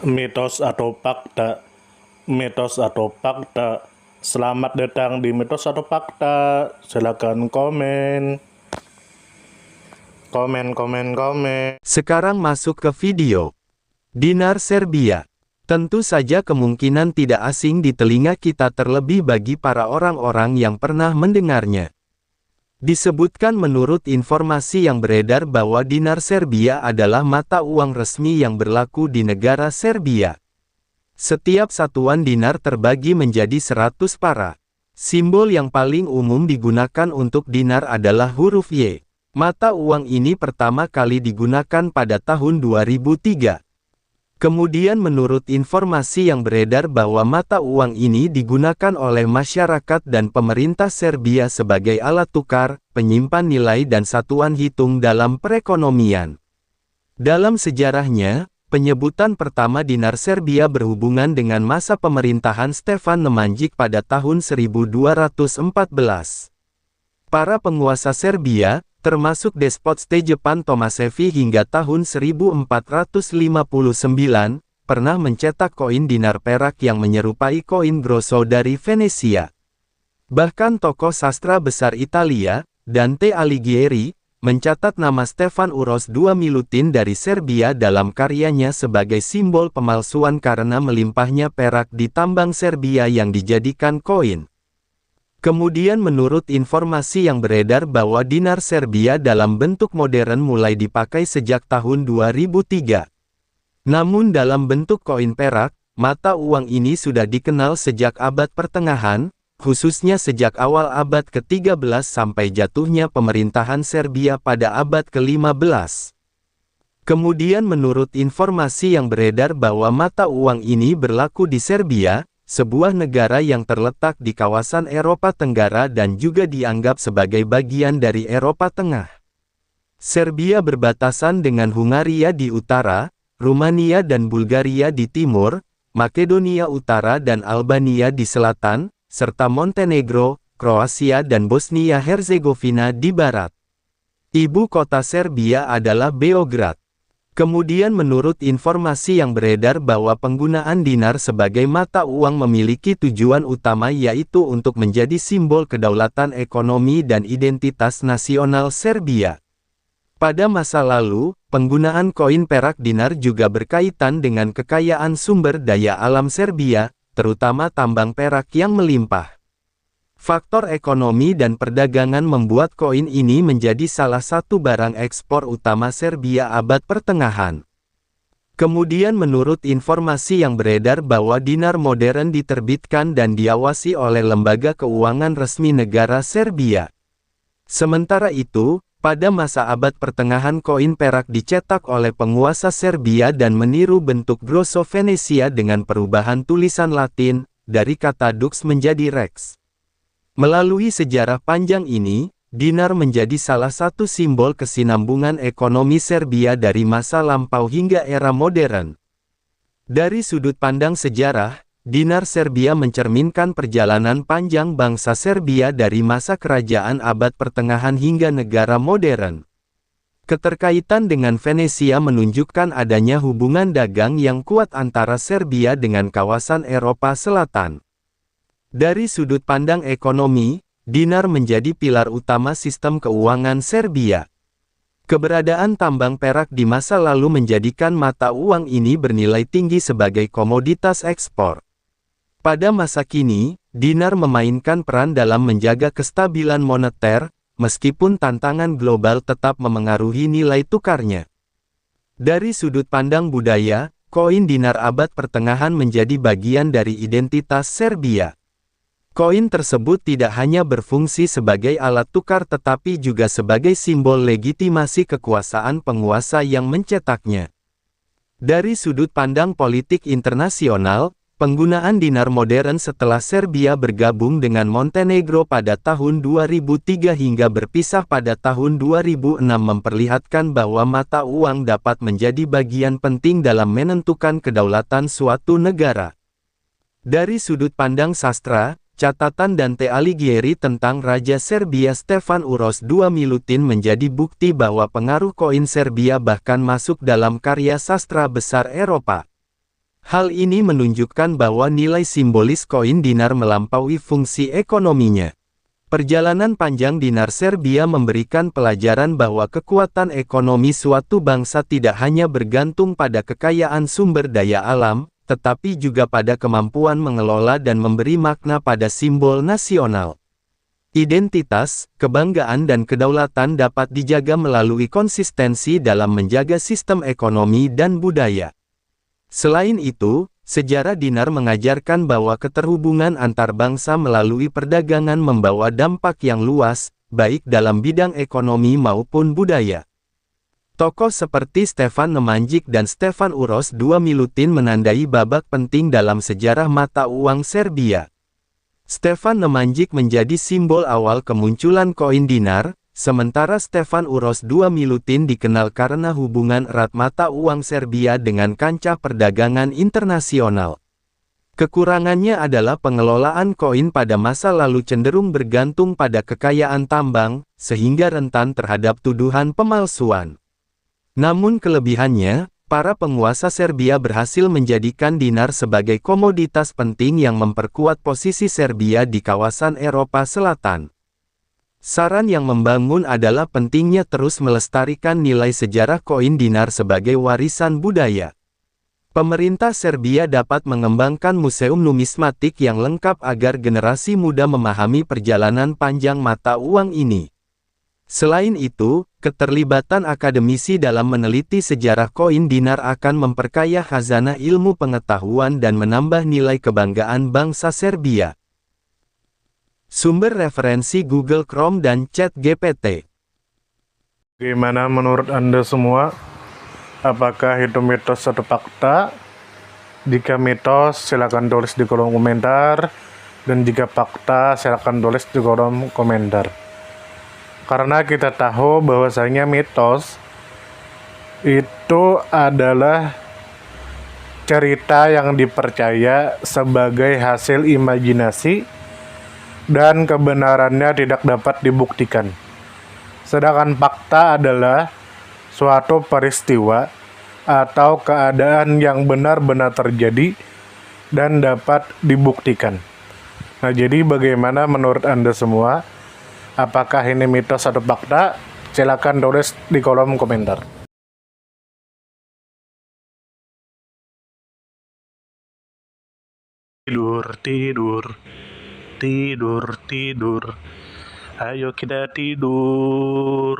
Mitos atau fakta? Mitos atau fakta? Selamat datang di Mitos atau Fakta. Silakan komen. Komen. Sekarang masuk ke video. Dinar Serbia. Tentu saja kemungkinan tidak asing di telinga kita, terlebih bagi para orang-orang yang pernah mendengarnya. Disebutkan menurut informasi yang beredar bahwa dinar Serbia adalah mata uang resmi yang berlaku di negara Serbia. Setiap satuan dinar terbagi menjadi 100 para. Simbol yang paling umum digunakan untuk dinar adalah huruf Y. Mata uang ini pertama kali digunakan pada tahun 2003. Kemudian menurut informasi yang beredar bahwa mata uang ini digunakan oleh masyarakat dan pemerintah Serbia sebagai alat tukar, penyimpan nilai dan satuan hitung dalam perekonomian. Dalam sejarahnya, penyebutan pertama dinar Serbia berhubungan dengan masa pemerintahan Stefan Nemanjić pada tahun 1214. Para penguasa Serbia, termasuk despot Stjepan Tomašević hingga tahun 1459, pernah mencetak koin dinar perak yang menyerupai koin grosso dari Venesia. Bahkan tokoh sastra besar Italia, Dante Alighieri, mencatat nama Stefan Uroš II Milutin dari Serbia dalam karyanya sebagai simbol pemalsuan karena melimpahnya perak di tambang Serbia yang dijadikan koin. Kemudian menurut informasi yang beredar bahwa dinar Serbia dalam bentuk modern mulai dipakai sejak tahun 2003. Namun dalam bentuk koin perak, mata uang ini sudah dikenal sejak abad pertengahan, khususnya sejak awal abad ke-13 sampai jatuhnya pemerintahan Serbia pada abad ke-15. Kemudian menurut informasi yang beredar bahwa mata uang ini berlaku di Serbia, sebuah negara yang terletak di kawasan Eropa Tenggara dan juga dianggap sebagai bagian dari Eropa Tengah. Serbia berbatasan dengan Hungaria di utara, Rumania dan Bulgaria di timur, Makedonia Utara dan Albania di selatan, serta Montenegro, Kroasia dan Bosnia-Herzegovina di barat. Ibu kota Serbia adalah Beograd. Kemudian menurut informasi yang beredar bahwa penggunaan dinar sebagai mata uang memiliki tujuan utama, yaitu untuk menjadi simbol kedaulatan ekonomi dan identitas nasional Serbia. Pada masa lalu, penggunaan koin perak dinar juga berkaitan dengan kekayaan sumber daya alam Serbia, terutama tambang perak yang melimpah. Faktor ekonomi dan perdagangan membuat koin ini menjadi salah satu barang ekspor utama Serbia abad pertengahan. Kemudian menurut informasi yang beredar bahwa dinar modern diterbitkan dan diawasi oleh lembaga keuangan resmi negara Serbia. Sementara itu, pada masa abad pertengahan koin perak dicetak oleh penguasa Serbia dan meniru bentuk grosso Venesia dengan perubahan tulisan Latin, dari kata dux menjadi rex. Melalui sejarah panjang ini, dinar menjadi salah satu simbol kesinambungan ekonomi Serbia dari masa lampau hingga era modern. Dari sudut pandang sejarah, dinar Serbia mencerminkan perjalanan panjang bangsa Serbia dari masa kerajaan abad pertengahan hingga negara modern. Keterkaitan dengan Venesia menunjukkan adanya hubungan dagang yang kuat antara Serbia dengan kawasan Eropa Selatan. Dari sudut pandang ekonomi, dinar menjadi pilar utama sistem keuangan Serbia. Keberadaan tambang perak di masa lalu menjadikan mata uang ini bernilai tinggi sebagai komoditas ekspor. Pada masa kini, dinar memainkan peran dalam menjaga kestabilan moneter, meskipun tantangan global tetap memengaruhi nilai tukarnya. Dari sudut pandang budaya, koin dinar abad pertengahan menjadi bagian dari identitas Serbia. Koin tersebut tidak hanya berfungsi sebagai alat tukar tetapi juga sebagai simbol legitimasi kekuasaan penguasa yang mencetaknya. Dari sudut pandang politik internasional, penggunaan dinar modern setelah Serbia bergabung dengan Montenegro pada tahun 2003 hingga berpisah pada tahun 2006 memperlihatkan bahwa mata uang dapat menjadi bagian penting dalam menentukan kedaulatan suatu negara. Dari sudut pandang sastra, catatan Dante Alighieri tentang Raja Serbia Stefan Uroš II Milutin menjadi bukti bahwa pengaruh koin Serbia bahkan masuk dalam karya sastra besar Eropa. Hal ini menunjukkan bahwa nilai simbolis koin dinar melampaui fungsi ekonominya. Perjalanan panjang dinar Serbia memberikan pelajaran bahwa kekuatan ekonomi suatu bangsa tidak hanya bergantung pada kekayaan sumber daya alam, tetapi juga pada kemampuan mengelola dan memberi makna pada simbol nasional. Identitas, kebanggaan dan kedaulatan dapat dijaga melalui konsistensi dalam menjaga sistem ekonomi dan budaya. Selain itu, sejarah dinar mengajarkan bahwa keterhubungan antar bangsa melalui perdagangan membawa dampak yang luas, baik dalam bidang ekonomi maupun budaya. Tokoh seperti Stefan Nemanjić dan Stefan Uroš II Milutin menandai babak penting dalam sejarah mata uang Serbia. Stefan Nemanjić menjadi simbol awal kemunculan koin dinar, sementara Stefan Uroš II Milutin dikenal karena hubungan erat mata uang Serbia dengan kancah perdagangan internasional. Kekurangannya adalah pengelolaan koin pada masa lalu cenderung bergantung pada kekayaan tambang, sehingga rentan terhadap tuduhan pemalsuan. Namun kelebihannya, para penguasa Serbia berhasil menjadikan dinar sebagai komoditas penting yang memperkuat posisi Serbia di kawasan Eropa Selatan. Saran yang membangun adalah pentingnya terus melestarikan nilai sejarah koin dinar sebagai warisan budaya. Pemerintah Serbia dapat mengembangkan museum numismatik yang lengkap agar generasi muda memahami perjalanan panjang mata uang ini. Selain itu, keterlibatan akademisi dalam meneliti sejarah koin dinar akan memperkaya khazanah ilmu pengetahuan dan menambah nilai kebanggaan bangsa Serbia. Sumber referensi Google Chrome dan ChatGPT. Gimana menurut Anda semua? Apakah itu mitos atau fakta? Jika mitos, silakan tulis di kolom komentar. Dan jika fakta, silakan tulis di kolom komentar. Karena kita tahu bahwasanya mitos itu adalah cerita yang dipercaya sebagai hasil imajinasi dan kebenarannya tidak dapat dibuktikan. Sedangkan fakta adalah suatu peristiwa atau keadaan yang benar-benar terjadi dan dapat dibuktikan. Nah, jadi bagaimana menurut Anda semua? Apakah ini mitos atau fakta? Silakan tulis di kolom komentar. Tidur, tidur. Tidur, tidur. Ayo kita tidur.